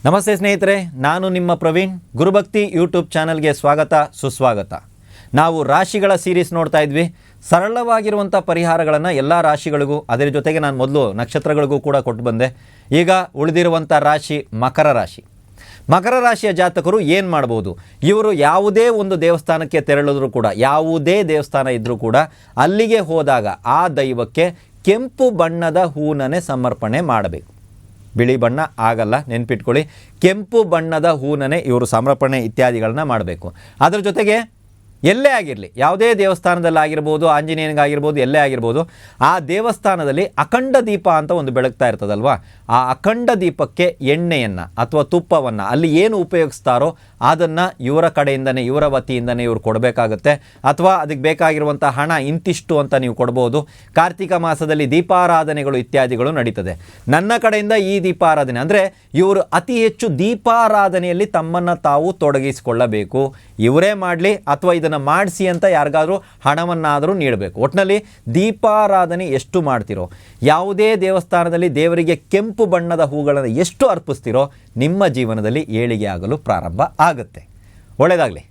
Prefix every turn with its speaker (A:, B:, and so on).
A: ನಮಸ್ತೆ ಸ್ನೇಹಿತರೆ, ನಾನು ನಿಮ್ಮ ಪ್ರವೀಣ್. ಗುರುಭಕ್ತಿ ಯೂಟ್ಯೂಬ್ ಚಾನಲ್ಗೆ ಸ್ವಾಗತ ಸುಸ್ವಾಗತ. ನಾವು ರಾಶಿಗಳ ಸೀರೀಸ್ ನೋಡ್ತಾ ಇದ್ವಿ. ಸರಳವಾಗಿರುವಂಥ ಪರಿಹಾರಗಳನ್ನು ಎಲ್ಲ ರಾಶಿಗಳಿಗೂ, ಅದರ ಜೊತೆಗೆ ನಾನು ಮೊದಲು ನಕ್ಷತ್ರಗಳಿಗೂ ಕೂಡ ಕೊಟ್ಟು ಬಂದೆ. ಈಗ ಉಳಿದಿರುವಂಥ ರಾಶಿ ಮಕರ ರಾಶಿ. ಮಕರ ರಾಶಿಯ ಜಾತಕರು ಏನು ಮಾಡ್ಬೋದು? ಇವರು ಯಾವುದೇ ಒಂದು ದೇವಸ್ಥಾನಕ್ಕೆ ತೆರಳಿದ್ರು ಕೂಡ, ಯಾವುದೇ ದೇವಸ್ಥಾನ ಇದ್ದರೂ ಕೂಡ ಅಲ್ಲಿಗೆ ಹೋದಾಗ ಆ ದೈವಕ್ಕೆ ಕೆಂಪು ಬಣ್ಣದ ಹೂನನೆ ಸಮರ್ಪಣೆ ಮಾಡಬೇಕು. ಬಿಳಿ ಬಣ್ಣ ಆಗಲ್ಲ, ನೆನ್ಪಿಟ್ಕೊಳ್ಳಿ. ಕೆಂಪು ಬಣ್ಣದ ಹೂನನೆ ಇವರು ಸಮರ್ಪಣೆ ಇತ್ಯಾದಿಗಳನ್ನ ಮಾಡಬೇಕು. ಅದರ ಜೊತೆಗೆ ಎಲ್ಲೇ ಆಗಿರಲಿ, ಯಾವುದೇ ದೇವಸ್ಥಾನದಲ್ಲಾಗಿರ್ಬೋದು, ಆಂಜನೇಯನಿಗಾಗಿರ್ಬೋದು, ಎಲ್ಲೇ ಆಗಿರ್ಬೋದು, ಆ ದೇವಸ್ಥಾನದಲ್ಲಿ ಅಖಂಡ ದೀಪ ಅಂತ ಒಂದು ಬೆಳಗ್ತಾ ಇರ್ತದಲ್ವ, ಆ ಅಖಂಡ ದೀಪಕ್ಕೆ ಎಣ್ಣೆಯನ್ನು ಅಥವಾ ತುಪ್ಪವನ್ನು ಅಲ್ಲಿ ಏನು ಉಪಯೋಗಿಸ್ತಾರೋ ಅದನ್ನು ಇವರ ಕಡೆಯಿಂದನೇ, ಇವರ ವತಿಯಿಂದನೇ ಇವರು ಕೊಡಬೇಕಾಗತ್ತೆ. ಅಥವಾ ಅದಕ್ಕೆ ಬೇಕಾಗಿರುವಂಥ ಹಣ ಇಂತಿಷ್ಟು ಅಂತ ನೀವು ಕೊಡ್ಬೋದು. ಕಾರ್ತಿಕ ಮಾಸದಲ್ಲಿ ದೀಪಾರಾಧನೆಗಳು ಇತ್ಯಾದಿಗಳು ನಡೀತದೆ. ನನ್ನ ಕಡೆಯಿಂದ ಈ ದೀಪಾರಾಧನೆ ಅಂದರೆ ಇವರು ಅತಿ ಹೆಚ್ಚು ದೀಪಾರಾಧನೆಯಲ್ಲಿ ತಮ್ಮನ್ನು ತಾವು ತೊಡಗಿಸಿಕೊಳ್ಳಬೇಕು. ಇವರೇ ಮಾಡಲಿ ಅಥವಾ ಇದನ್ನು ಮಾಡಿಸಿ ಅಂತ ಯಾರಿಗಾದರೂ ಹಣವನ್ನಾದರೂ ನೀಡಬೇಕು. ಒಟ್ಟಿನಲ್ಲಿ ದೀಪಾರಾಧನೆ ಎಷ್ಟು ಮಾಡ್ತಿರೋ, ಯಾವುದೇ ದೇವಸ್ಥಾನದಲ್ಲಿ ದೇವರಿಗೆ ಕೆಂಪು ಬಣ್ಣದ ಹೂಗಳನ್ನು ಎಷ್ಟು ಅರ್ಪಿಸ್ತಿರೋ, ನಿಮ್ಮ ಜೀವನದಲ್ಲಿ ಏಳಿಗೆ ಆಗಲು ಪ್ರಾರಂಭ ಆಗುತ್ತೆ. ಒಳ್ಳೆಯದಾಗಲಿ.